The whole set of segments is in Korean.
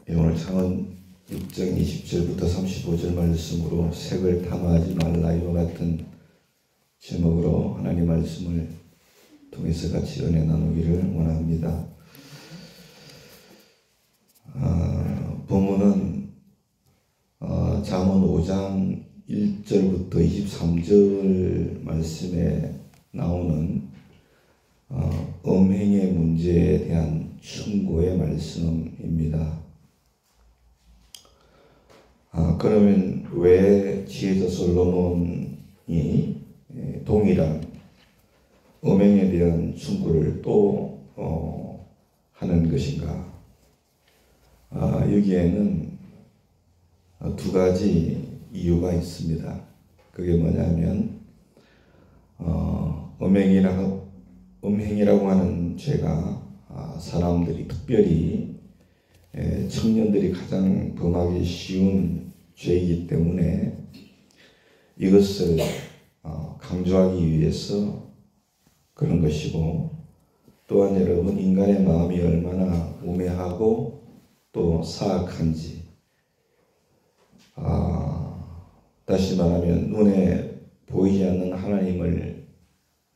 오늘 창은 6장 20절부터 35절 말씀으로 색을 탐하지 말라요 같은 제목으로 하나님 말씀을 통해서 같이 은혜 나누기를 원합니다. 본문은 잠언 5장 1절부터 23절 말씀에 나오는 음행의 문제에 대한 충고의 말씀입니다. 그러면 왜 지혜자 솔로몬이 동일한 음행에 대한 충고를 또 하는 것인가? 여기에는 두 가지 이유가 있습니다. 그게 뭐냐면 음행이라고 하는 죄가 사람들이 특별히 청년들이 가장 범하기 쉬운 죄이기 때문에 이것을 강조하기 위해서 그런 것이고, 또한 여러분 인간의 마음이 얼마나 우매하고 또 사악한지, 다시 말하면 눈에 보이지 않는 하나님을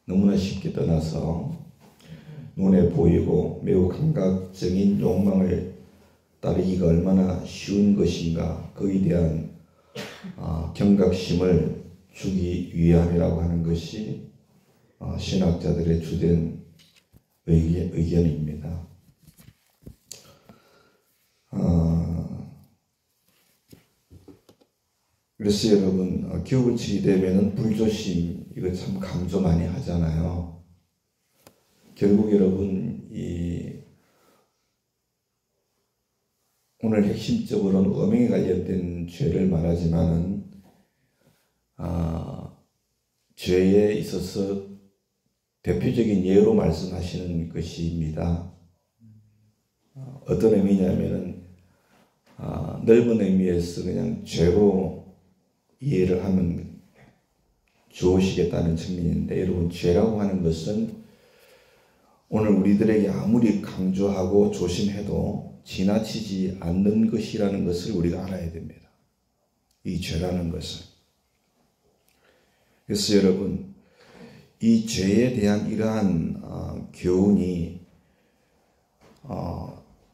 너무나 쉽게 떠나서 눈에 보이고 매우 감각적인 욕망을 따르기가 얼마나 쉬운 것인가, 거기에 대한 경각심을 주기 위함이라고 하는 것이 신학자들의 주된 의견입니다. 그래서 여러분 겨울철이 되면은 불조심 이거 참 강조 많이 하잖아요. 결국 여러분 오늘 핵심적으로는 음행에 관련된 죄를 말하지만은 죄에 있어서 대표적인 예로 말씀하시는 것입니다. 어떤 의미냐면은 넓은 의미에서 그냥 죄로 이해를 하면 좋으시겠다는 측면인데, 여러분 죄라고 하는 것은 오늘 우리들에게 아무리 강조하고 조심해도 지나치지 않는 것이라는 것을 우리가 알아야 됩니다. 이 죄라는 것은. 그래서 여러분 이 죄에 대한 이러한 교훈이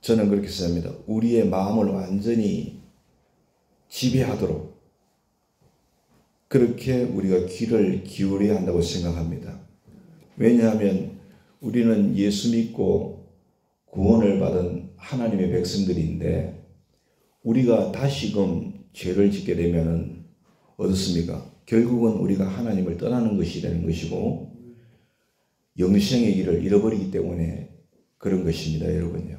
저는 그렇게 생각합니다. 우리의 마음을 완전히 지배하도록 그렇게 우리가 귀를 기울여야 한다고 생각합니다. 왜냐하면 우리는 예수 믿고 구원을 받은 하나님의 백성들인데, 우리가 다시금 죄를 짓게 되면은 어떻습니까? 결국은 우리가 하나님을 떠나는 것이 되는 것이고 영생의 길을 잃어버리기 때문에 그런 것입니다, 여러분요.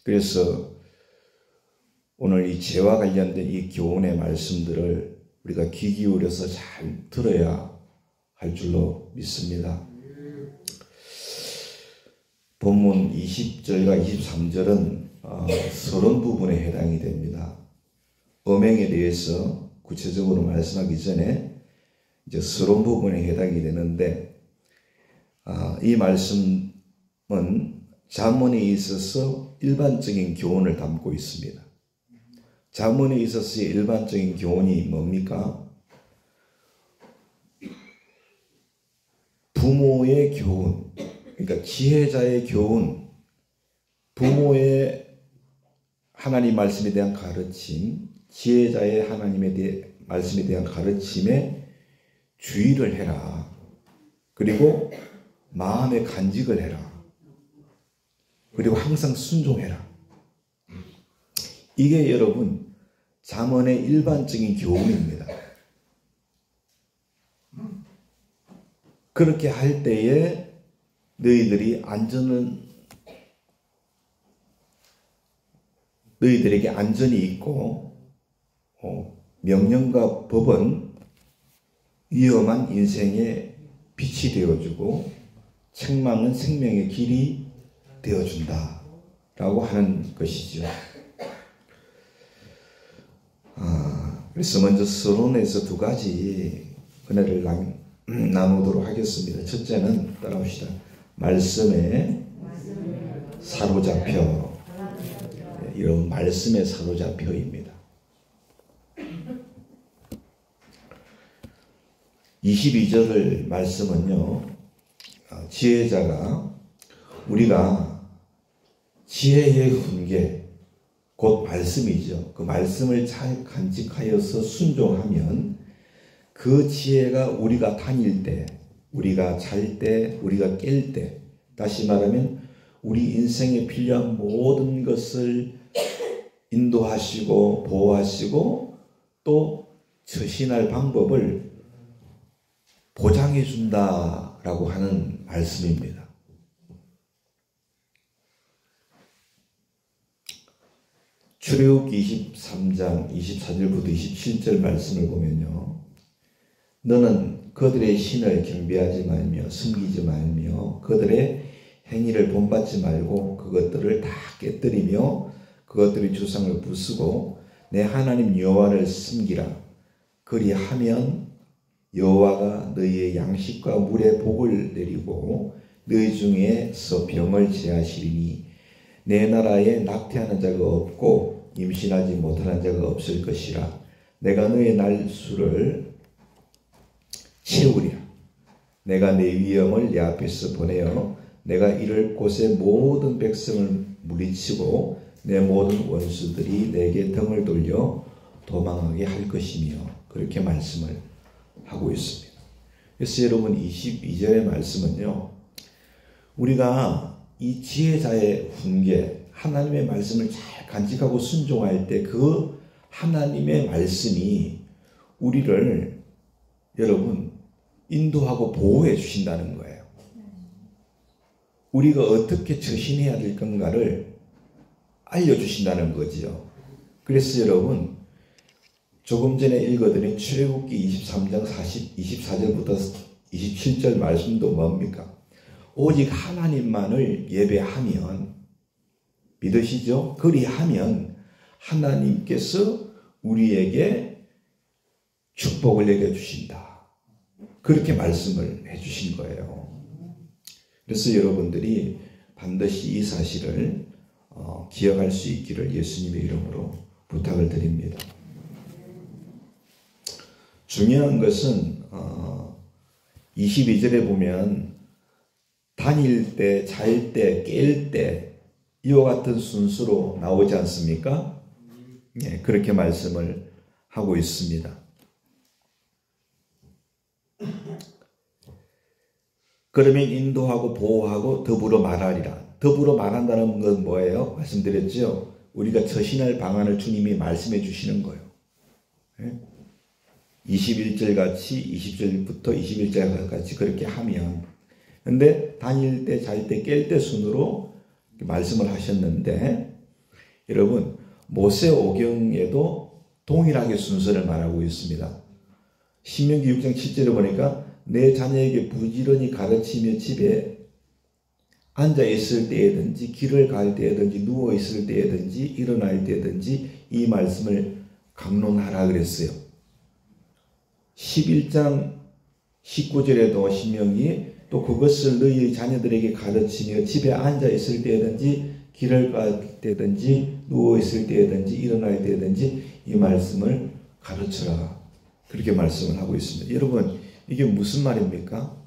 그래서 오늘 이 죄와 관련된 이 교훈의 말씀들을 우리가 귀 기울여서 잘 들어야 할 줄로 믿습니다. 본문 20절과 23절은 서론 부분에 해당이 됩니다. 음행에 대해서 구체적으로 말씀하기 전에 이제 서론 부분에 해당이 되는데, 이 말씀은 잠언에 있어서 일반적인 교훈을 담고 있습니다. 잠언에 있어서의 일반적인 교훈이 뭡니까? 부모의 교훈, 그러니까 지혜자의 교훈, 부모의 하나님 말씀에 대한 가르침, 지혜자의 하나님의 말씀에 대한 가르침에 주의를 해라. 그리고 마음에 간직을 해라. 그리고 항상 순종해라. 이게 여러분 잠언의 일반적인 교훈입니다. 그렇게 할 때에 너희들에게 안전이 있고, 명령과 법은 위험한 인생의 빛이 되어주고 책망은 생명의 길이 되어준다 라고 하는 것이죠. 그래서 먼저 서론에서 두 가지 은혜를 나누도록 하겠습니다. 첫째는 따라옵시다. 말씀에 사로잡혀 이런 말씀에 사로잡혀입니다. 22절 말씀은요, 지혜자가 우리가 지혜의 훈계, 곧 말씀이죠. 그 말씀을 잘 간직하여서 순종하면 그 지혜가 우리가 다닐 때, 우리가 잘 때, 우리가 깰 때, 다시 말하면 우리 인생에 필요한 모든 것을 인도하시고 보호하시고 또 처신할 방법을 보장해 준다라고 하는 말씀입니다. 출애굽기 23장 24절부터 27절 말씀을 보면요, 너는 그들의 신을 경배하지 말며 숨기지 말며 그들의 행위를 본받지 말고 그것들을 다 깨뜨리며 그것들의 주상을 부수고 내 하나님 여호와를 섬기라. 그리하면 여호와가 너희의 양식과 물에 복을 내리고 너희 중에서 병을 제하시리니 내 나라에 낙태하는 자가 없고 임신하지 못하는 자가 없을 것이라. 내가 너의 날수를 채우리라. 내가 내 위엄을 내 앞에서 보내어 내가 이를 곳의 모든 백성을 물리치고 내 모든 원수들이 내게 등을 돌려 도망하게 할 것이며, 그렇게 말씀을 하고 있습니다. 그래서 여러분 22절의 말씀은요, 우리가 이 지혜자의 훈계, 하나님의 말씀을 잘 간직하고 순종할 때 그 하나님의 말씀이 우리를 여러분 인도하고 보호해 주신다는 거예요. 우리가 어떻게 처신해야 될 건가를 알려주신다는 거지요. 그래서 여러분 조금 전에 읽어드린 출애굽기 23장 24절부터 27절 말씀도 뭡니까? 오직 하나님만을 예배하면, 믿으시죠? 그리하면 하나님께서 우리에게 축복을 내려주신다. 그렇게 말씀을 해주신 거예요. 그래서 여러분들이 반드시 이 사실을 기억할 수 있기를 예수님의 이름으로 부탁을 드립니다. 중요한 것은 22절에 보면 다닐 때, 잘 때, 깰 때 이와 같은 순서로 나오지 않습니까? 네, 그렇게 말씀을 하고 있습니다. 그러면 인도하고 보호하고 더불어 말하리라. 더불어 말한다는 건 뭐예요? 말씀드렸죠? 우리가 처신할 방안을 주님이 말씀해 주시는 거예요. 21절 같이 20절부터 21절 같이 그렇게 하면, 근데 다닐 때, 잘 때, 깰 때 순으로 말씀을 하셨는데, 여러분 모세오경에도 동일하게 순서를 말하고 있습니다. 신명기 6장 7절에 보니까 내 자녀에게 부지런히 가르치며 집에 앉아 있을 때에든지 길을 갈 때에든지 누워 있을 때에든지 일어날 때에든지 이 말씀을 강론하라 그랬어요. 11장 19절에도 신명기 또 그것을 너희 자녀들에게 가르치며 집에 앉아 있을 때든지 길을 갈 때든지 누워 있을 때든지 일어날 때든지 이 말씀을 가르쳐라. 그렇게 말씀을 하고 있습니다. 여러분 이게 무슨 말입니까?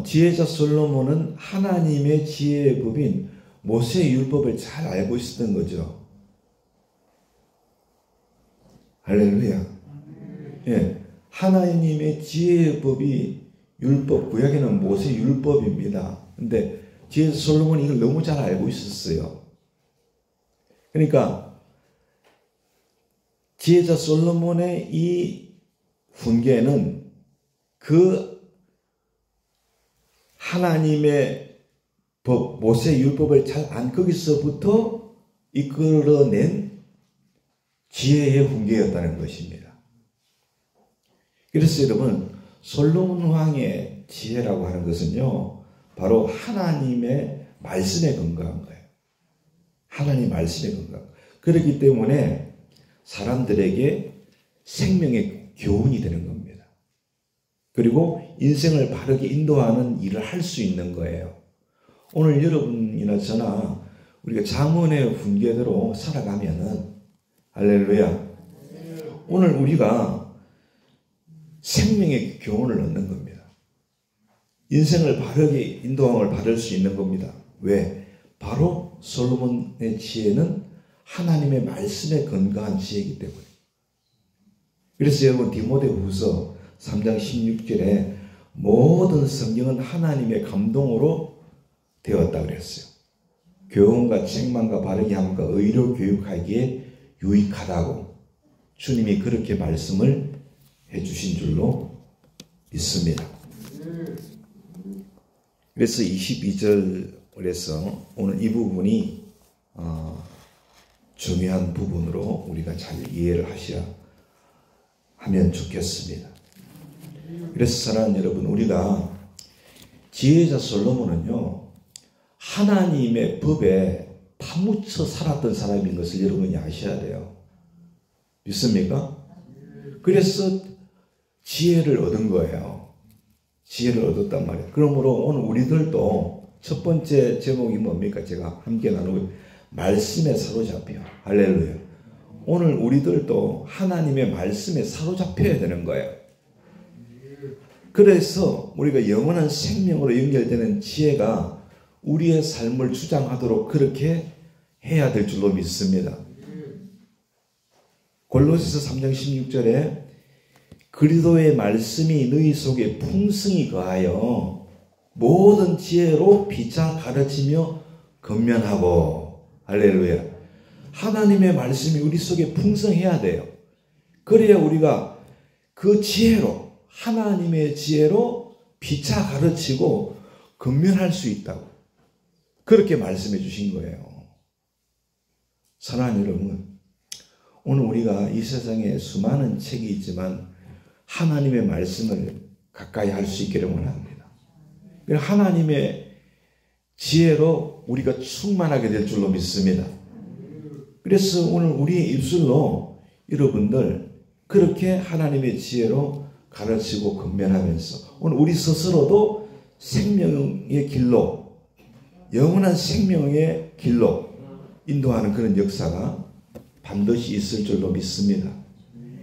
지혜자 솔로몬은 하나님의 지혜의 법인 모세의 율법을 잘 알고 있었던 거죠. 할렐루야. 예, 하나님의 지혜의 법이 율법, 구약에는 모세 율법입니다. 근데 지혜자 솔로몬이 이걸 너무 잘 알고 있었어요. 그러니까 지혜자 솔로몬의 이 훈계는 그 하나님의 법, 모세 율법을 잘 안 거기서부터 이끌어낸 지혜의 훈계였다는 것입니다. 그래서 여러분 솔로몬 왕의 지혜라고 하는 것은요, 바로 하나님의 말씀에 근거한 거예요. 하나님 말씀에 근거한 거예요. 그렇기 때문에 사람들에게 생명의 교훈이 되는 겁니다. 그리고 인생을 바르게 인도하는 일을 할 수 있는 거예요. 오늘 여러분이나 저나 우리가 잠언의 훈계대로 살아가면은 할렐루야. 오늘 우리가 생명의 교훈을 얻는 겁니다. 인생을 바르게 인도함을 받을 수 있는 겁니다. 왜? 바로 솔로몬의 지혜는 하나님의 말씀에 근거한 지혜이기 때문에. 그래서 여러분 디모데후서 3장 16절에 모든 성경은 하나님의 감동으로 되었다 그랬어요. 교훈과 책망과 바르게 함과 의로 교육하기에 유익하다고 주님이 그렇게 말씀을 해주신 줄로 믿습니다. 그래서 22절에서 오늘 이 부분이 중요한 부분으로 우리가 잘 이해를 하면 좋겠습니다. 그래서 사랑하는 여러분, 우리가 지혜자 솔로몬은요 하나님의 법에 파묻혀 살았던 사람인 것을 여러분이 아셔야 돼요. 믿습니까? 그래서 지혜를 얻은 거예요. 지혜를 얻었단 말이에요. 그러므로 오늘 우리들도 첫 번째 제목이 뭡니까? 제가 함께 나누고 말씀에 사로잡혀. 할렐루야. 오늘 우리들도 하나님의 말씀에 사로잡혀야 되는 거예요. 그래서 우리가 영원한 생명으로 연결되는 지혜가 우리의 삶을 주장하도록 그렇게 해야 될 줄로 믿습니다. 골로새서 3장 16절에 그리스도의 말씀이 너희 속에 풍성히 거하여 모든 지혜로 피차 가르치며 건면하고. 할렐루야. 하나님의 말씀이 우리 속에 풍성해야 돼요. 그래야 우리가 그 지혜로, 하나님의 지혜로 피차 가르치고 건면할 수 있다고 그렇게 말씀해 주신 거예요. 사랑하는 여러분, 오늘 우리가 이 세상에 수많은 책이 있지만 하나님의 말씀을 가까이 할 수 있기를 원합니다. 하나님의 지혜로 우리가 충만하게 될 줄로 믿습니다. 그래서 오늘 우리의 입술로 여러분들 그렇게 하나님의 지혜로 가르치고 건면하면서 오늘 우리 스스로도 생명의 길로, 영원한 생명의 길로 인도하는 그런 역사가 반드시 있을 줄로 믿습니다.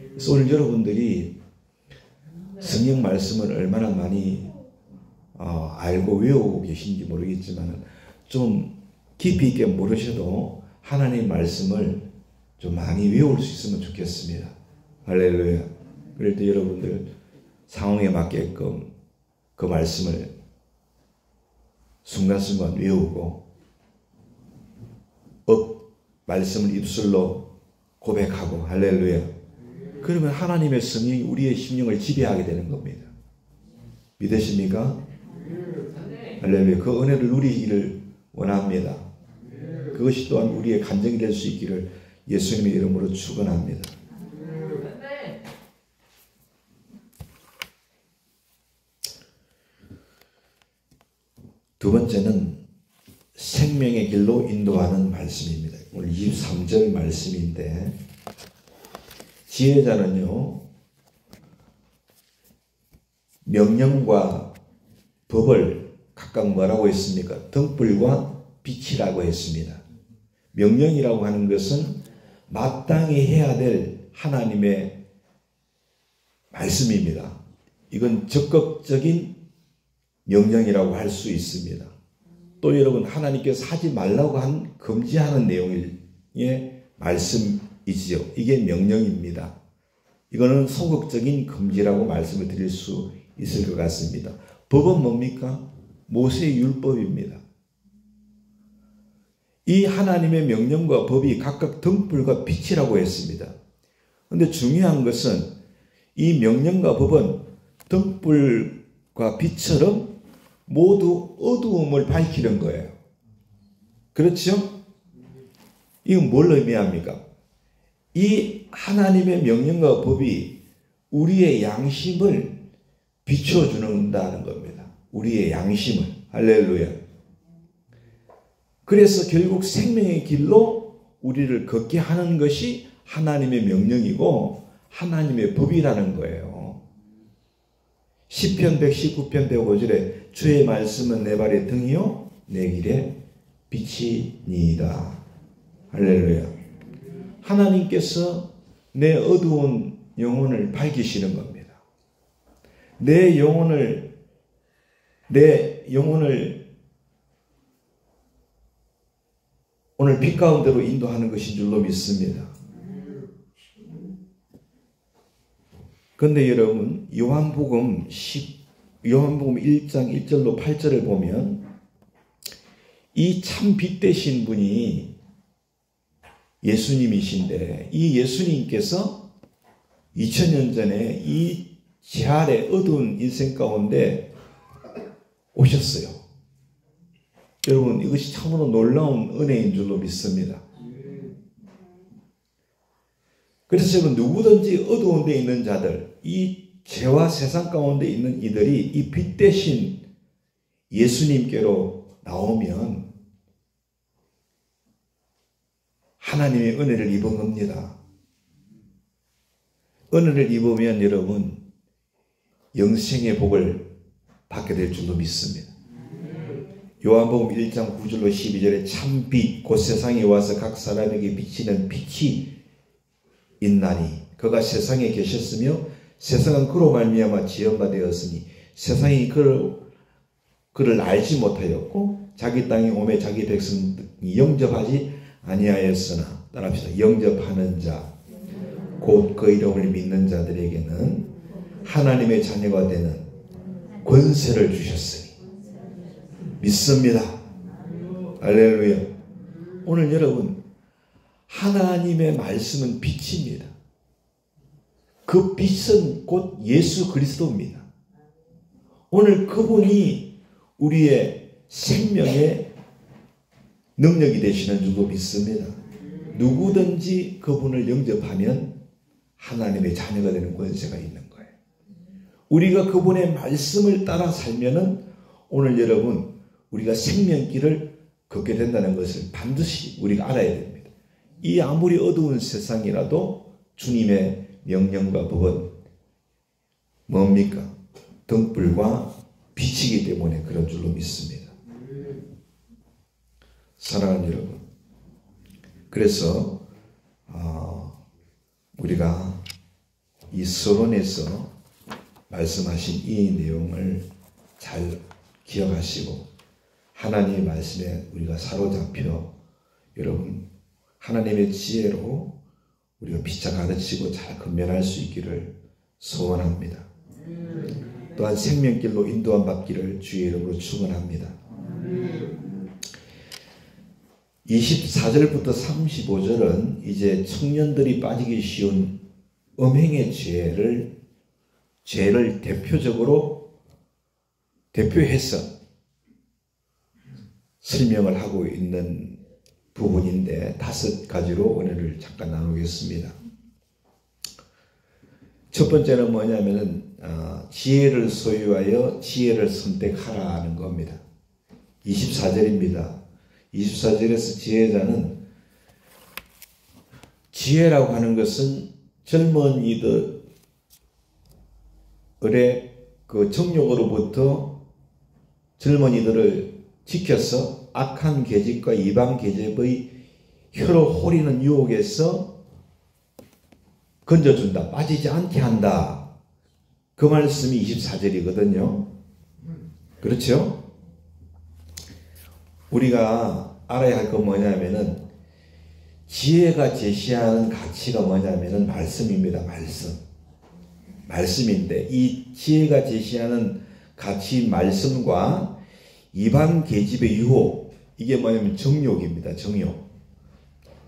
그래서 오늘 여러분들이 성경 말씀을 얼마나 많이 알고 외우고 계신지 모르겠지만 좀 깊이 있게 모르셔도 하나님의 말씀을 좀 많이 외울 수 있으면 좋겠습니다. 할렐루야. 그럴 때 여러분들 상황에 맞게끔 그 말씀을 순간순간 외우고 말씀을 입술로 고백하고. 할렐루야. 그러면 하나님의 성령이 우리의 심령을 지배하게 되는 겁니다. 믿으십니까? 할렐루야. 그 은혜를 누리기를 원합니다. 그것이 또한 우리의 간증이 될 수 있기를 예수님의 이름으로 축원합니다. 두 번째는 생명의 길로 인도하는 말씀입니다. 오늘 23절 말씀인데 지혜자는요 명령과 법을 각각 뭐라고 했습니까? 등불과 빛이라고 했습니다. 명령이라고 하는 것은 마땅히 해야 될 하나님의 말씀입니다. 이건 적극적인 명령이라고 할 수 있습니다. 또 여러분 하나님께서 하지 말라고 한 금지하는 내용의 말씀이지요. 이게 명령입니다. 이거는 소극적인 금지라고 말씀을 드릴 수 있을 것 같습니다. 법은 뭡니까? 모세의 율법입니다. 이 하나님의 명령과 법이 각각 등불과 빛이라고 했습니다. 그런데 중요한 것은 이 명령과 법은 등불과 빛처럼 모두 어두움을 밝히는 거예요. 그렇죠? 이건 뭘 의미합니까? 이 하나님의 명령과 법이 우리의 양심을 비춰주는다는 겁니다. 우리의 양심을. 할렐루야. 그래서 결국 생명의 길로 우리를 걷게 하는 것이 하나님의 명령이고 하나님의 법이라는 거예요. 시편 119편 105절에 주의 말씀은 내 발의 등이요 내 길의 빛이니이다. 할렐루야. 하나님께서 내 어두운 영혼을 밝히시는 겁니다. 내 영혼을 오늘 빛 가운데로 인도하는 것인 줄로 믿습니다. 그런데 여러분, 요한복음 1장 1절로 8절을 보면 이 참 빛 되신 분이 예수님이신데, 이 예수님께서 2000년 전에 이 제 아래 어두운 인생 가운데 오셨어요. 여러분, 이것이 참으로 놀라운 은혜인 줄로 믿습니다. 그래서 여러분, 누구든지 어두운 데 있는 자들, 이 죄와 세상 가운데 있는 이들이 이 빛 대신 예수님께로 나오면 하나님의 은혜를 입은 겁니다. 은혜를 입으면 여러분, 영생의 복을 받게 될 줄로 믿습니다. 요한복음 1장 9절로 12절에 참 빛 곧 세상에 와서 각 사람에게 비치는 빛이 있나니 그가 세상에 계셨으며 세상은 그로 말미암아 지은 바 되었으니 세상이 그를 알지 못하였고 자기 땅에 오매 자기 백성이 영접하지 아니하였으나, 따라합시다. 영접하는 자 곧 그 이름을 믿는 자들에게는 하나님의 자녀가 되는 권세를 주셨으니 믿습니다. 할렐루야. 오늘 여러분, 하나님의 말씀은 빛입니다. 그 빛은 곧 예수 그리스도입니다. 오늘 그분이 우리의 생명의 능력이 되시는 줄로 믿습니다. 누구든지 그분을 영접하면 하나님의 자녀가 되는 권세가 있는 거예요. 우리가 그분의 말씀을 따라 살면은 오늘 여러분, 우리가 생명길을 걷게 된다는 것을 반드시 우리가 알아야 됩니다. 이 아무리 어두운 세상이라도 주님의 명령과 법은 뭡니까? 등불과 빛이기 때문에 그런 줄로 믿습니다. 사랑하는 여러분, 그래서 우리가 이 서론에서 말씀하신 이 내용을 잘 기억하시고 하나님의 말씀에 우리가 사로잡혀 여러분 하나님의 지혜로 우리가 피차 가르치고 잘 건면할 수 있기를 소원합니다. 또한 생명길로 인도함 받기를 주의 이름으로 축원합니다. 24절부터 35절은 이제 청년들이 빠지기 쉬운 음행의 죄를 대표해서 설명을 하고 있는 부분인데 5가지로 오늘을 잠깐 나누겠습니다. 첫 번째는 뭐냐면은 지혜를 소유하여 지혜를 선택하라 하는 겁니다. 24절입니다. 24절에서 지혜자는, 지혜라고 하는 것은 젊은이들의 그 정욕으로부터 젊은이들을 지켜서 악한 계집과 이방 계집의 혀로 호리는 유혹에서 건져준다, 빠지지 않게 한다. 그 말씀이 24절이거든요. 그렇죠? 우리가 알아야 할 건 뭐냐면은 지혜가 제시하는 가치가 뭐냐면은 말씀입니다. 말씀인데 이 지혜가 제시하는 가치 말씀과 이방 계집의 유혹, 이게 뭐냐면 정욕입니다. 정욕.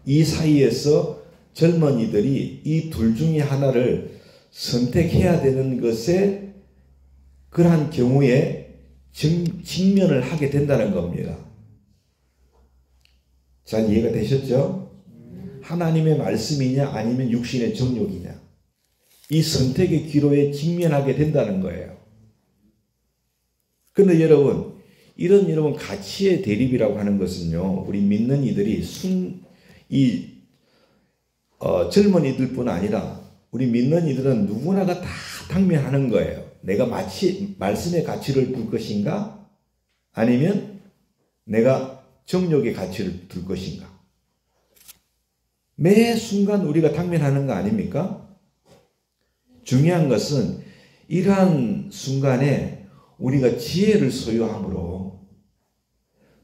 이 사이에서 젊은이들이 이 둘 중에 하나를 선택해야 되는 것에 그러한 경우에 직면을 하게 된다는 겁니다. 잘 이해가 되셨죠? 하나님의 말씀이냐 아니면 육신의 정욕이냐, 이 선택의 기로에 직면하게 된다는 거예요. 그런데 여러분, 이런 여러분 가치의 대립이라고 하는 것은요, 우리 믿는 이들이 젊은이들뿐 아니라 우리 믿는 이들은 누구나가 다 당면하는 거예요. 내가 마치 말씀의 가치를 둘 것인가, 아니면 내가 정욕의 가치를 둘 것인가? 매 순간 우리가 당면하는 거 아닙니까? 중요한 것은 이러한 순간에 우리가 지혜를 소유함으로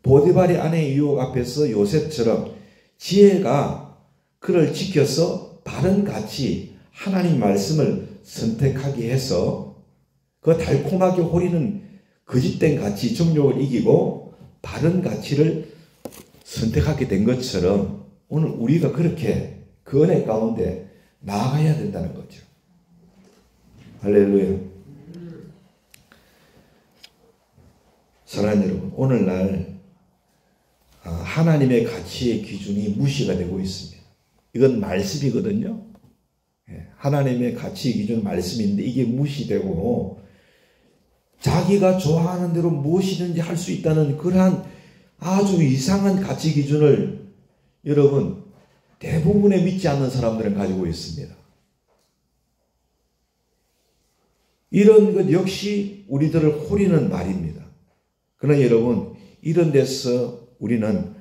보디발의 아내의 유혹 앞에서 요셉처럼 지혜가 그를 지켜서 바른 가치, 하나님 말씀을 선택하게 해서 그 달콤하게 호리는 거짓된 가치, 정욕을 이기고 바른 가치를 선택하게 된 것처럼 오늘 우리가 그렇게 그 은혜 가운데 나아가야 된다는 거죠. 할렐루야. 사랑하는 여러분, 오늘날 하나님의 가치의 기준이 무시가 되고 있습니다. 이건 말씀이거든요. 하나님의 가치 기준 말씀인데 이게 무시되고 자기가 좋아하는 대로 무엇이든지 할 수 있다는 그러한 아주 이상한 가치 기준을 여러분 대부분의 믿지 않는 사람들은 가지고 있습니다. 이런 것 역시 우리들을 호리는 말입니다. 그러나 여러분 이런 데서 우리는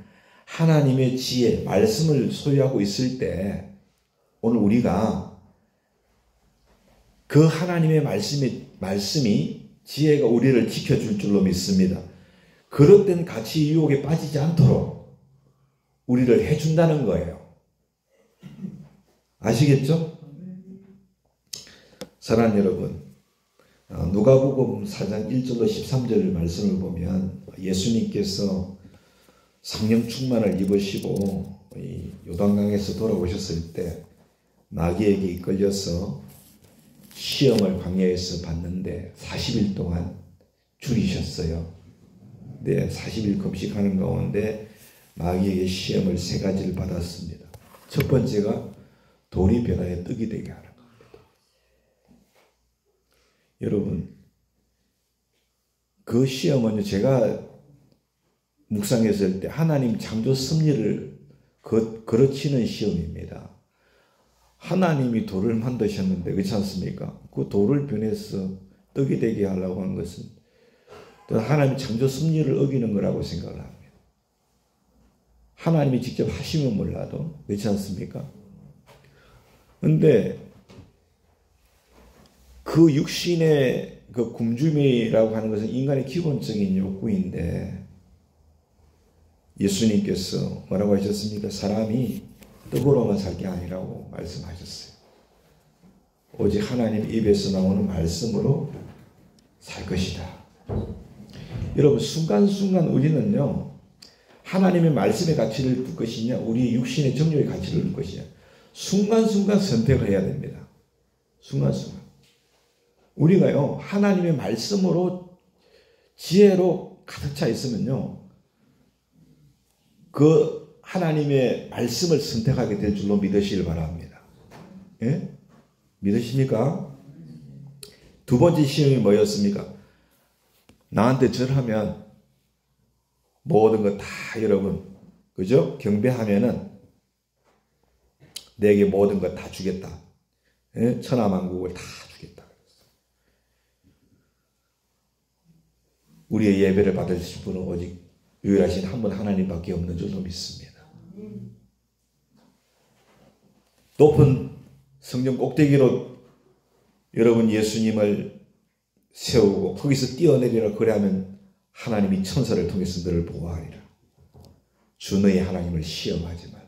하나님의 지혜, 말씀을 소유하고 있을 때 오늘 우리가 그 하나님의 말씀이 지혜가 우리를 지켜줄 줄로 믿습니다. 그릇된 가치 유혹에 빠지지 않도록 우리를 해준다는 거예요. 아시겠죠? 사랑하는 여러분, 누가복음 4장 1절로 13절 말씀을 보면 예수님께서 성령 충만을 입으시고 요단강에서 돌아오셨을 때 마귀에게 이끌려서 시험을 광야에서 받는데 40일 동안 줄이셨어요. 네, 40일 금식하는 가운데 마귀에게 시험을 3가지를 받았습니다. 첫 번째가 돌이 변하여 떡이 되게 하는 겁니다. 여러분, 그 시험은 제가 묵상했을 때 하나님 창조 섭리를 그르치는 시험입니다. 하나님이 돌을 만드셨는데 그렇지 않습니까? 그 돌을 변해서 떡이 되게 하려고 한 것은 하나님 창조 섭리를 어기는 거라고 생각을 합니다. 하나님이 직접 하시면 몰라도 그렇지 않습니까? 그런데 그 육신의 그 굶주림이라고 하는 것은 인간의 기본적인 욕구인데 예수님께서 뭐라고 하셨습니까? 사람이 떡으로만 살 게 아니라고 말씀하셨어요. 오직 하나님 입에서 나오는 말씀으로 살 것이다. 여러분 순간순간 우리는요 하나님의 말씀의 가치를 둘 것이냐 우리 육신의 정욕의 가치를 둘 것이냐 순간순간 선택을 해야 됩니다. 순간순간 우리가요 하나님의 말씀으로 지혜로 가득 차 있으면요 그 하나님의 말씀을 선택하게 될 줄로 믿으시길 바랍니다. 예? 믿으십니까? 두 번째 시험이 뭐였습니까? 나한테 절하면 모든 것 다 여러분 그죠? 경배하면은 내게 모든 것 다 주겠다. 예? 천하만국을 다 주겠다. 우리의 예배를 받으실 분은 오직 유일하신 한 분 하나님밖에 없는 줄로 믿습니다. 높은 성전 꼭대기로 여러분 예수님을 세우고 거기서 뛰어내리라 그래하면 하나님이 천사를 통해서 너를 보호하리라. 주 너의 하나님을 시험하지 말라.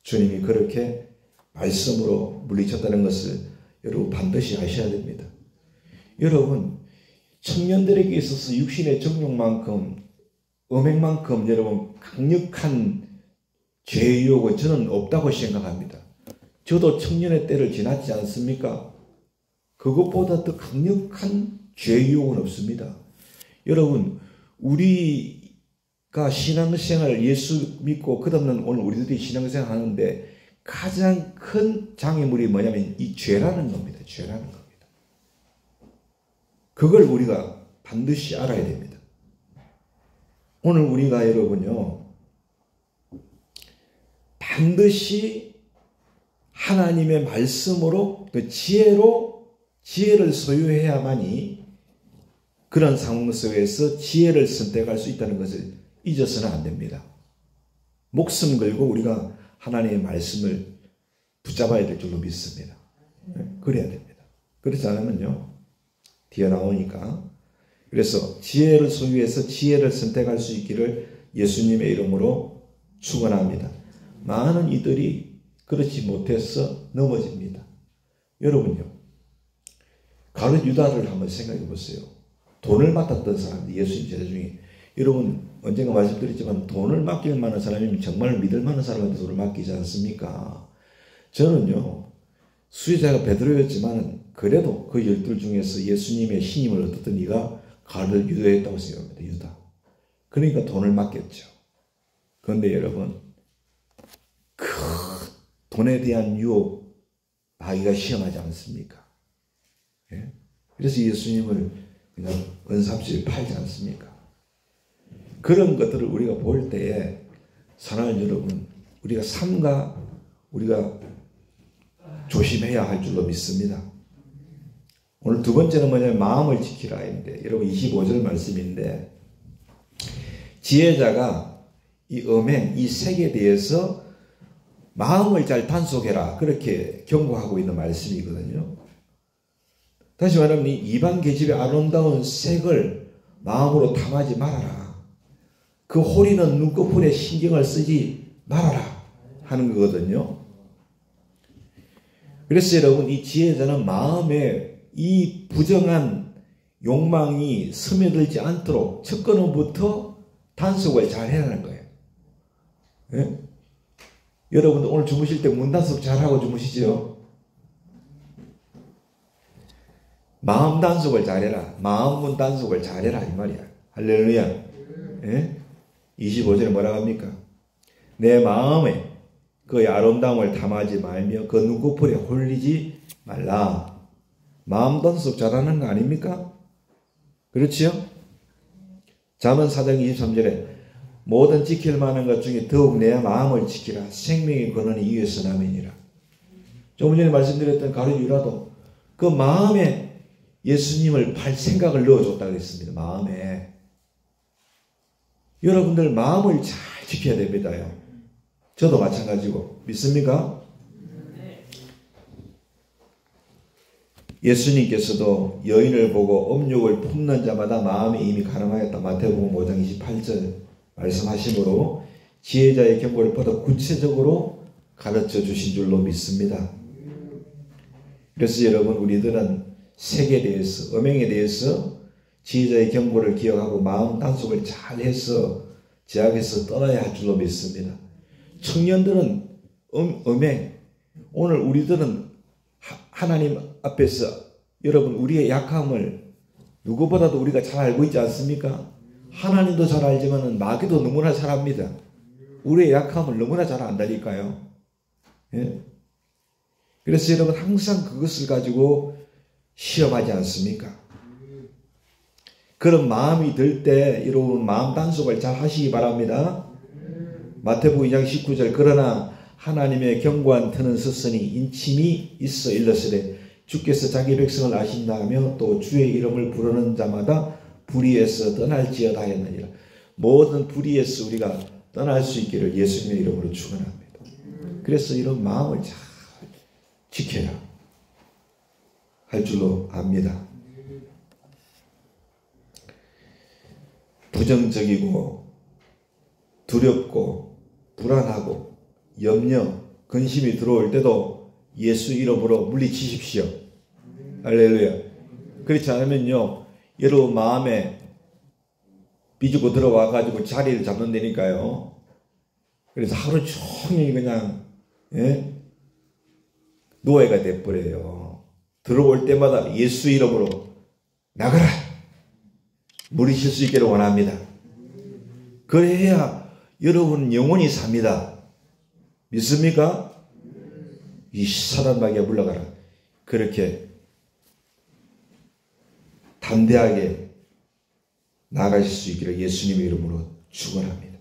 주님이 그렇게 말씀으로 물리쳤다는 것을 여러분 반드시 아셔야 됩니다. 여러분 청년들에게 있어서 육신의 정욕만큼 음행만큼 여러분 강력한 죄의 유혹은 저는 없다고 생각합니다. 저도 청년의 때를 지났지 않습니까? 그것보다 더 강력한 죄의 유혹은 없습니다. 여러분 우리가 신앙생활 예수 믿고 끝없는 오늘 우리들이 신앙생활 하는데 가장 큰 장애물이 뭐냐면 이 죄라는 겁니다. 죄라는 겁니다. 그걸 우리가 반드시 알아야 됩니다. 오늘 우리가 여러분요 반드시 하나님의 말씀으로 그 지혜를 소유해야만이 그런 상황 속에서 지혜를 선택할 수 있다는 것을 잊어서는 안 됩니다. 목숨 걸고 우리가 하나님의 말씀을 붙잡아야 될 줄로 믿습니다. 그래야 됩니다. 그렇지 않으면요, 뒤에 나오니까. 그래서 지혜를 소유해서 지혜를 선택할 수 있기를 예수님의 이름으로 축원합니다. 많은 이들이 그렇지 못해서 넘어집니다. 여러분요, 가룟 유다를 한번 생각해 보세요. 돈을 맡았던 사람들, 예수님 제자 중에, 여러분 언젠가 말씀드렸지만 돈을 맡길 만한 사람이면 정말 믿을 만한 사람한테 돈을 맡기지 않습니까? 저는요, 수혜자가 베드로였지만 그래도 그 12 중에서 예수님의 신임을 얻었던 이가 가룟 유다였다고 생각합니다. 유다. 그러니까 돈을 맡겼죠. 그런데 여러분, 그 돈에 대한 유혹 마귀가 시험하지 않습니까? 예? 그래서 예수님을 그냥 은삽시를 팔지 않습니까? 그런 것들을 우리가 볼 때에 사랑하는 여러분, 우리가 삼가 우리가 조심해야 할 줄로 믿습니다. 오늘 두 번째는 뭐냐면 마음을 지키라인데, 여러분 25절 말씀인데, 지혜자가 이 음행, 이 색에 대해서 마음을 잘 단속해라, 그렇게 경고하고 있는 말씀이거든요. 다시 말하면 이 이방 계집의 아름다운 색을 마음으로 탐하지 말아라. 그 호리는 눈꺼풀에 신경을 쓰지 말아라 하는 거거든요. 그래서 여러분, 이 지혜자는 마음에 이 부정한 욕망이 스며들지 않도록 첫걸음부터 단속을 잘 해라는 거예요. 예? 여러분들 오늘 주무실 때 문 단속 잘하고 주무시죠? 마음 단속을 잘해라. 마음 문 단속을 잘해라 이 말이야. 할렐루야. 예? 25절에 뭐라고 합니까? 내 마음에 그의 아름다움을 탐하지 말며 그 눈꺼풀에 홀리지 말라. 마음 단속 잘하는 거 아닙니까? 그렇지요? 잠언 4장 23절에 모든 지킬 만한 것 중에 더욱 내 마음을 지키라. 생명의 근원이 이에서 남이니라. 조금 전에 말씀드렸던 가룟 유다도 그 마음에 예수님을 팔 생각을 넣어줬다고 했습니다. 마음에. 여러분들 마음을 잘 지켜야 됩니다요. 저도 마찬가지고. 믿습니까? 예수님께서도 여인을 보고 음욕을 품는 자마다 마음이 이미 가늠하였다. 마태복음 5장 28절 말씀하심으로 지혜자의 경고를 보다 구체적으로 가르쳐 주신 줄로 믿습니다. 그래서 여러분, 우리들은 색에 대해서, 음행에 대해서 지혜자의 경고를 기억하고 마음 단속을 잘해서 제약에서 떠나야 할 줄로 믿습니다. 청년들은 음행, 오늘 우리들은 하나님 앞에서 여러분 우리의 약함을 누구보다도 우리가 잘 알고 있지 않습니까? 하나님도 잘 알지만 마귀도 너무나 잘 압니다. 우리의 약함을 너무나 잘 안다니까요. 예? 그래서 여러분 항상 그것을 가지고 시험하지 않습니까? 그런 마음이 들 때 여러분 마음 단속을 잘 하시기 바랍니다. 마태복음 2장 19절 그러나 하나님의 견고한 터는 섰으니 인침이 있어 일렀으되 주께서 자기 백성을 아신다며 또 주의 이름을 부르는 자마다 불의에서 떠날지어다 했느니라. 모든 불의에서 우리가 떠날 수 있기를 예수님의 이름으로 축원합니다. 그래서 이런 마음을 잘 지켜야 할 줄로 압니다. 부정적이고 두렵고 불안하고 염려, 근심이 들어올 때도 예수 이름으로 물리치십시오. 할렐루야. 그렇지 않으면요, 여러분 마음에 삐죽고 들어와가지고 자리를 잡는다니까요. 그래서 하루 종일 그냥 노예가 돼버려요. 들어올 때마다 예수 이름으로 나가라! 물리칠 수 있기를 원합니다. 그래야 여러분 영원히 삽니다. 믿습니까? 이 사단 마귀가 물러가라. 그렇게 담대하게 나아가실 수 있기를 예수님의 이름으로 축원합니다.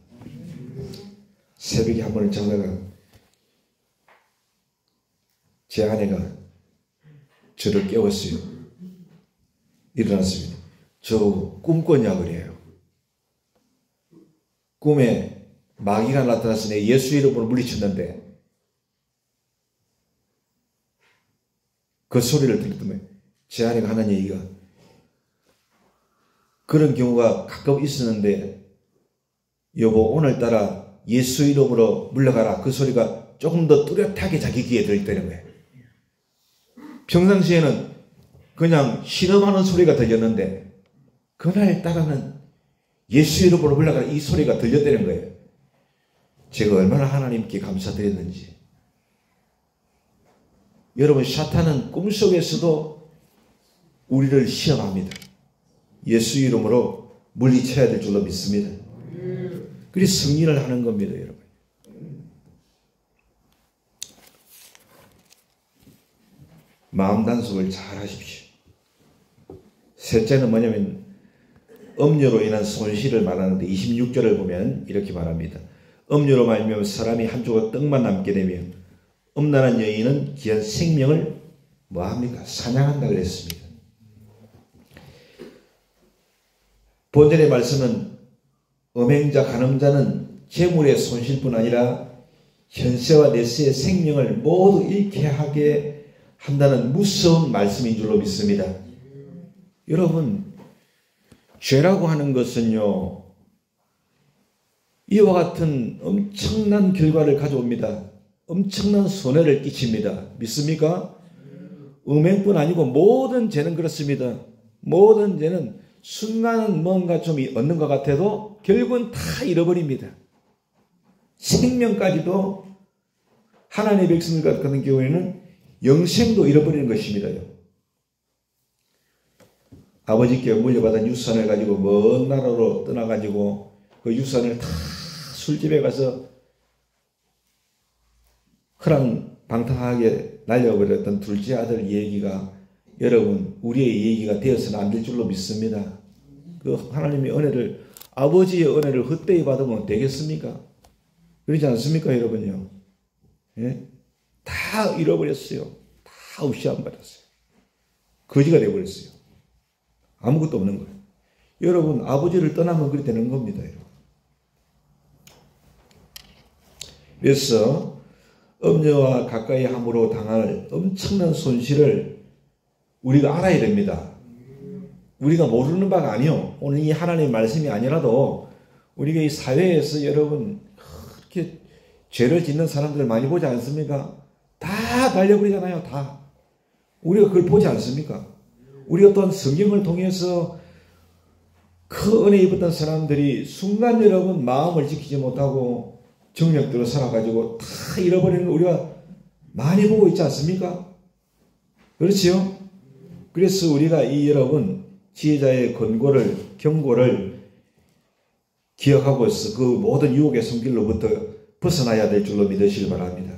새벽에 한 번을 자다가 제 아내가 저를 깨웠어요. 일어났습니다. 저 꿈꿨냐 그래요. 꿈에 마귀가 나타나서 내 예수 이름으로 물리쳤는데 그 소리를 들었더니 제 안에 하는 얘기가 그런 경우가 가끔 있었는데 여보 오늘따라 예수 이름으로 물러가라. 그 소리가 조금 더 뚜렷하게 자기 귀에 들리는 거예요. 평상시에는 그냥 실험하는 소리가 들렸는데 그날따라는 예수 이름으로 물러가라 이 소리가 들렸다는 거예요. 제가 얼마나 하나님께 감사드렸는지. 여러분 사탄은 꿈속에서도 우리를 시험합니다. 예수 이름으로 물리쳐야 될 줄로 믿습니다. 그래서 승리를 하는 겁니다, 여러분. 마음 단속을 잘 하십시오. 셋째는 뭐냐면 음료로 인한 손실을 말하는데 26절을 보면 이렇게 말합니다. 음료로 말미암아 사람이 한 조각 떡만 남게 되며 음란한 여인은 귀한 생명을 뭐합니까? 사냥한다 그랬습니다. 본전의 말씀은 음행자, 간음자는 재물의 손실뿐 아니라 현세와 내세의 생명을 모두 잃게 하게 한다는 무서운 말씀인 줄로 믿습니다. 여러분, 죄라고 하는 것은요, 이와 같은 엄청난 결과를 가져옵니다. 엄청난 손해를 끼칩니다. 믿습니까? 음행뿐 아니고 모든 죄는 그렇습니다. 모든 죄는 순간은 뭔가 좀 얻는 것 같아도 결국은 다 잃어버립니다. 생명까지도 하나님의 백성들 같은 경우에는 영생도 잃어버리는 것입니다. 아버지께 물려받은 유산을 가지고 먼 나라로 떠나가지고 그 유산을 다 술집에 가서 허랑방탕하게 날려버렸던 둘째 아들 얘기가 여러분 우리의 얘기가 되어서는 안 될 줄로 믿습니다. 그 하나님의 은혜를 아버지의 은혜를 헛되이 받으면 되겠습니까? 그러지 않습니까 여러분요? 예? 다 잃어버렸어요. 다 없이 안 받았어요. 거지가 되어버렸어요. 아무것도 없는 거예요. 여러분 아버지를 떠나면 그렇게 되는 겁니다. 여러분. 그래서 음녀와 가까이 함으로 당할 엄청난 손실을 우리가 알아야 됩니다. 우리가 모르는 바가 아니요. 오늘 이 하나님의 말씀이 아니라도 우리가 이 사회에서 여러분 그렇게 죄를 짓는 사람들을 많이 보지 않습니까? 다 날려버리잖아요. 다. 우리가 그걸 보지 않습니까? 우리가 또한 성경을 통해서 그 은혜 입었던 사람들이 순간 여러분 마음을 지키지 못하고 정력대로 살아가지고 다 잃어버리는 걸 우리가 많이 보고 있지 않습니까? 그렇지요? 그래서 우리가 이 여러분 지혜자의 경고를 기억하고 있어 그 모든 유혹의 손길로부터 벗어나야 될 줄로 믿으시길 바랍니다.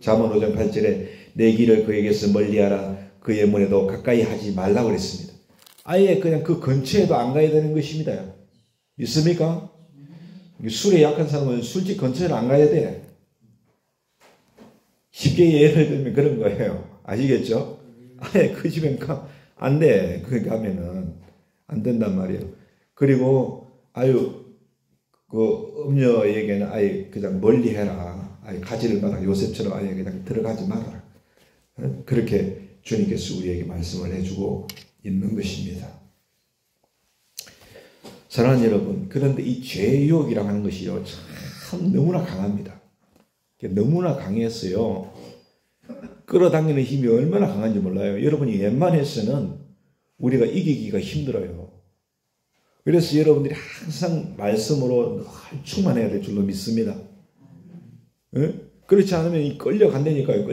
잠언 5장 8절에 내 길을 그에게서 멀리하라 그의 문에도 가까이 하지 말라고 그랬습니다. 아예 그냥 그 근처에도 안 가야 되는 것입니다. 믿습니까? 술에 약한 사람은 술집 근처에는 안 가야 돼. 쉽게 예를 들면 그런 거예요. 아시겠죠? 아예 그 집엔 안 돼. 거기 가면은 안 된단 말이에요. 그리고 그 음녀에게는 아예 그냥 멀리 해라. 아예 가지를 마라. 요셉처럼 아예 그냥 들어가지 마라. 그렇게 주님께서 우리에게 말씀을 해주고 있는 것입니다. 사랑하는 여러분, 그런데 이 죄의 유혹이라고 하는 것이요, 참 너무나 강합니다. 너무나 강해서요, 끌어당기는 힘이 얼마나 강한지 몰라요. 여러분이 웬만해서는 우리가 이기기가 힘들어요. 그래서 여러분들이 항상 말씀으로 늘 충만해야 될 줄로 믿습니다. 예? 그렇지 않으면 끌려간다니까요.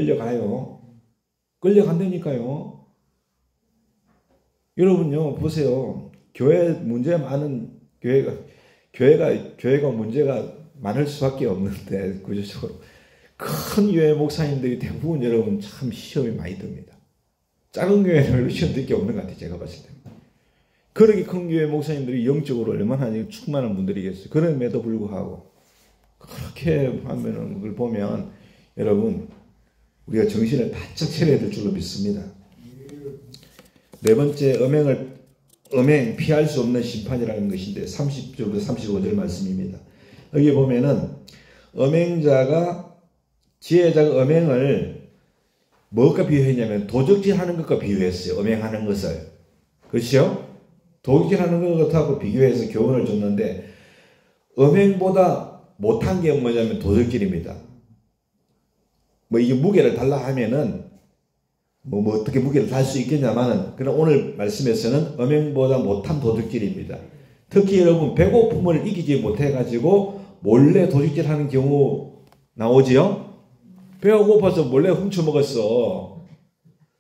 끌려간다니까요. 여러분요, 보세요. 교회 문제 많은 교회가 문제가 많을 수밖에 없는데 구조적으로 큰 교회 목사님들이 대부분 여러분 참 시험이 많이 듭니다. 작은 교회는 시험 들 게 없는 것 같아요. 제가 봤을 때. 그렇게 큰 교회 목사님들이 영적으로 얼마나 충만한 분들이겠어요. 그럼에도 불구하고 그렇게 하면은 그걸 보면 여러분 우리가 정신을 바짝 차려야 될 줄로 믿습니다. 네 번째 음행 피할 수 없는 심판이라는 것인데 30절부터 35절 말씀입니다. 여기 보면은 음행자가 지혜자가 음행을 뭐가 비유했냐면 도적질하는 것과 비유했어요. 음행하는 것을. 그렇죠? 도적질하는 것하고 비교해서 교훈을 줬는데 음행보다 못한 게 뭐냐면 도적질입니다. 뭐 이게 무게를 달라 하면은 뭐 어떻게 무게를 달 수 있겠냐마는 그러나 오늘 말씀에서는 음행보다 못한 도둑질입니다. 특히 여러분 배고픔을 이기지 못해가지고 몰래 도둑질하는 경우 나오지요? 배가 고파서 몰래 훔쳐먹었어.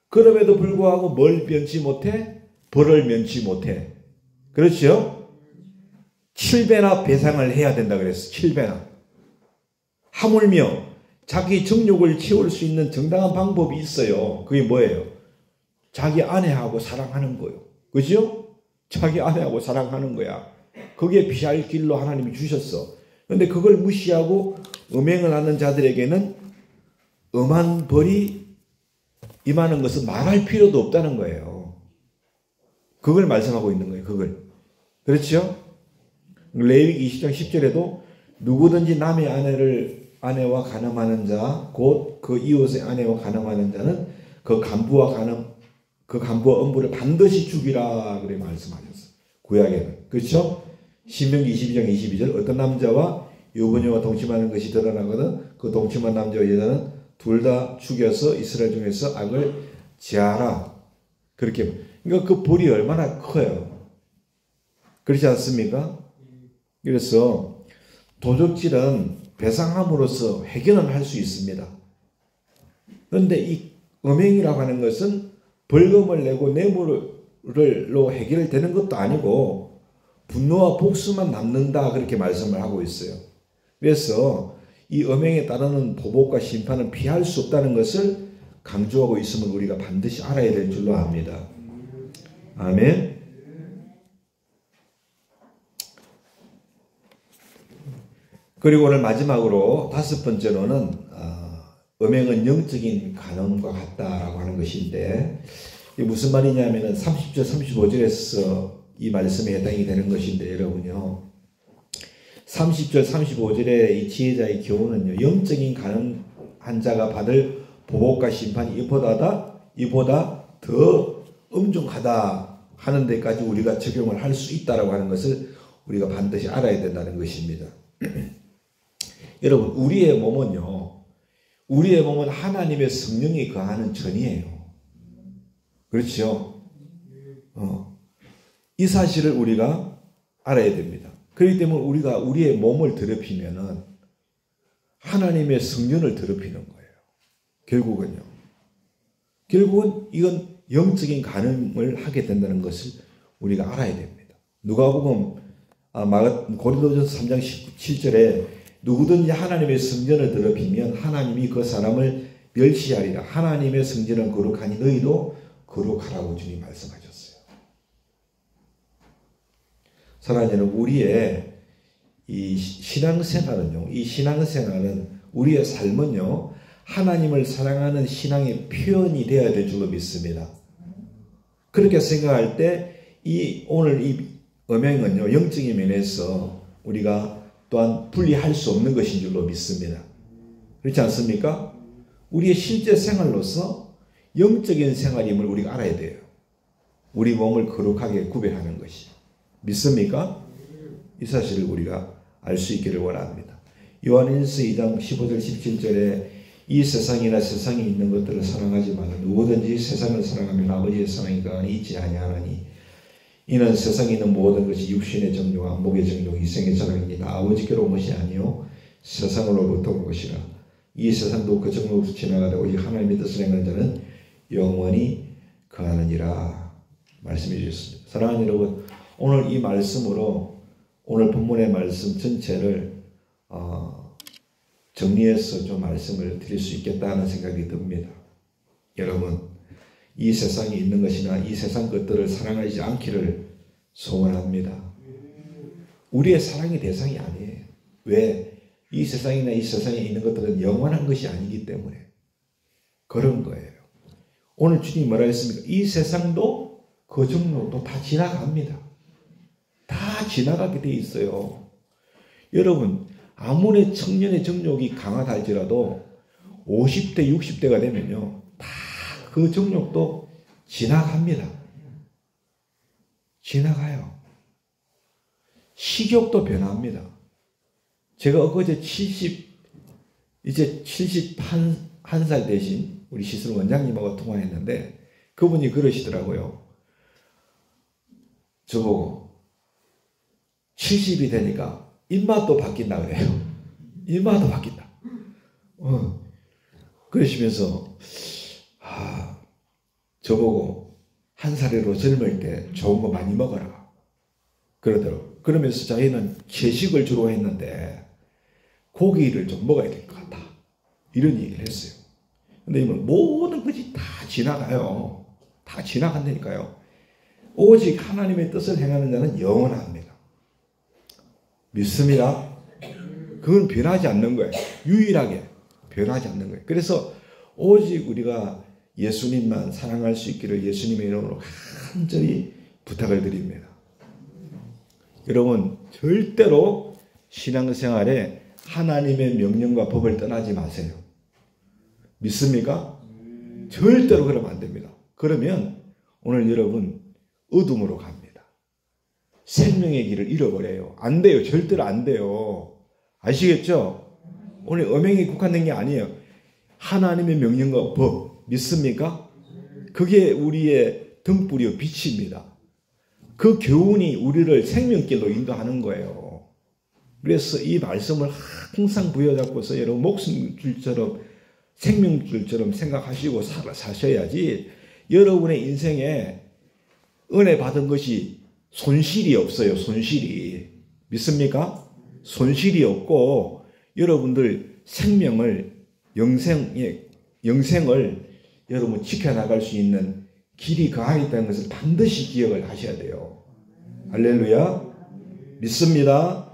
그럼에도 불구하고 뭘 면치 못해? 벌을 면치 못해. 그렇죠? 7배나 배상을 해야 된다 그랬어. 7배나. 하물며 자기 정욕을 채울 수 있는 정당한 방법이 있어요. 그게 뭐예요? 자기 아내하고 사랑하는 거예요. 그죠? 자기 아내하고 사랑하는 거야. 그게 피할 길로 하나님이 주셨어. 그런데 그걸 무시하고 음행을 하는 자들에게는 음한 벌이 임하는 것은 말할 필요도 없다는 거예요. 그걸 말씀하고 있는 거예요. 그걸. 그렇죠? 레위기 20장 10절에도 누구든지 남의 아내와 간음하는 자, 곧 그 이웃의 아내와 간음하는 자는 그 간부와 음부를 반드시 죽이라 그래 말씀하셨어요. 구약에는. 그렇죠? 신명기 22장 22절 어떤 남자와 여부녀와 동침하는 것이 드러나거든 그 동침한 남자와 여자는 둘 다 죽여서 이스라엘 중에서 악을 제하라. 그렇게. 그러니까 그 벌이 얼마나 커요. 그렇지 않습니까? 그래서 도적질은 배상함으로써 해결은 할 수 있습니다. 그런데 이 음행이라고 하는 것은 벌금을 내고 뇌물로 해결되는 것도 아니고 분노와 복수만 남는다 그렇게 말씀을 하고 있어요. 그래서 이 음행에 따르는 보복과 심판은 피할 수 없다는 것을 강조하고 있음을 우리가 반드시 알아야 될 줄로 압니다. 아멘. 그리고 오늘 마지막으로 5번째로는 음행은 영적인 간음과 같다라고 하는 것인데 이게 무슨 말이냐면은 30절 35절에서 이 말씀에 해당이 되는 것인데 여러분요 30절 35절의 이 지혜자의 교훈은요 영적인 간음한 자가 받을 보복과 심판이 이보다 더 엄중하다 하는 데까지 우리가 적용을 할 수 있다라고 하는 것을 우리가 반드시 알아야 된다는 것입니다. 여러분 우리의 몸은 하나님의 성령이 거하는 전이에요. 그렇죠? 이 사실을 우리가 알아야 됩니다. 그렇기 때문에 우리가 우리의 몸을 더럽히면은 하나님의 성령을 더럽히는 거예요. 결국은 이건 영적인 간음을 하게 된다는 것을 우리가 알아야 됩니다. 누가복음 고린도전서 3장 17절에 누구든지 하나님의 성전을 더럽히면 하나님이 그 사람을 멸시하리라. 하나님의 성전은 거룩하니 너희도 거룩하라고 주님 말씀하셨어요. 사랑하는 여러분, 우리의 이 신앙생활은 우리의 삶은요 하나님을 사랑하는 신앙의 표현이 되어야 될 줄로 믿습니다. 그렇게 생각할 때 오늘 이 음행은요 영적인 면에서 우리가 또한 분리할 수 없는 것인 줄로 믿습니다. 그렇지 않습니까? 우리의 실제 생활로서 영적인 생활임을 우리가 알아야 돼요. 우리 몸을 거룩하게 구별하는 것이. 믿습니까? 이 사실을 우리가 알 수 있기를 원합니다. 요한일서 2장 15절 17절에 이 세상이나 세상에 있는 것들을 사랑하지 말라. 누구든지 세상을 사랑하면 아버지의 사랑이 그 안에 있지 아니하나니 이는 세상에 있는 모든 것이 육신의 정욕과 목의 정욕, 이생의 자랑이니 다 아버지께로 온 것이 아니요 세상으로부터 온 것이라. 이 세상도 그 정욕으로 지나가되 오직 하나님의 뜻을 행하는 자는 영원히 거하느니라 말씀해 주셨습니다. 사랑하는 여러분, 오늘 이 말씀으로 오늘 본문의 말씀 전체를 정리해서 좀 말씀을 드릴 수 있겠다는 생각이 듭니다. 여러분, 이 세상에 있는 것이나 이 세상 것들을 사랑하지 않기를 소원합니다. 우리의 사랑의 대상이 아니에요. 왜? 이 세상이나 이 세상에 있는 것들은 영원한 것이 아니기 때문에 그런 거예요. 오늘 주님이 뭐라 했습니까? 이 세상도 그 정도도 다 지나갑니다. 다 지나가게 돼 있어요. 여러분, 아무리 청년의 정욕이 강하다 할지라도 50대, 60대가 되면요. 다 그 정욕도 지나갑니다. 지나가요. 식욕도 변합니다. 제가 엊그제 이제 71살 되신 우리 시설 원장님하고 통화했는데 그분이 그러시더라고요. 저보고 70이 되니까 입맛도 바뀐다 그래요. 입맛도 바뀐다. 그러시면서 저보고 한 살이로 젊을 때 좋은 거 많이 먹어라 그러더라고요. 그러면서 자기는 채식을 주로 했는데 고기를 좀 먹어야 될 것 같다 이런 얘기를 했어요. 근데 이건 모든 것이 다 지나가요. 다 지나간다니까요. 오직 하나님의 뜻을 행하는 자는 영원합니다. 믿습니다. 그건 변하지 않는 거예요. 유일하게 변하지 않는 거예요. 그래서 오직 우리가 예수님만 사랑할 수 있기를 예수님의 이름으로 간절히 부탁을 드립니다. 여러분 절대로 신앙생활에 하나님의 명령과 법을 떠나지 마세요. 믿습니까? 절대로 그러면 안 됩니다. 그러면 오늘 여러분 어둠으로 갑니다. 생명의 길을 잃어버려요. 안 돼요. 절대로 안 돼요. 아시겠죠? 오늘 음행에 국한된 게 아니에요. 하나님의 명령과 법 믿습니까? 그게 우리의 등불이요 빛입니다. 그 교훈이 우리를 생명길로 인도하는 거예요. 그래서 이 말씀을 항상 부여잡고서 여러분 목숨줄처럼 생명줄처럼 생각하시고 사셔야지 여러분의 인생에 은혜 받은 것이 손실이 없어요. 손실이. 믿습니까? 손실이 없고 여러분들 생명을 영생을 여러분 지켜나갈 수 있는 길이 그 안에 있다는 것을 반드시 기억을 하셔야 돼요. 할렐루야. 믿습니다.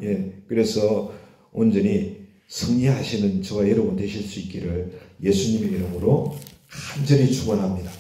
예, 그래서 온전히 승리하시는 저와 여러분 되실 수 있기를 예수님의 이름으로 간절히 축원합니다.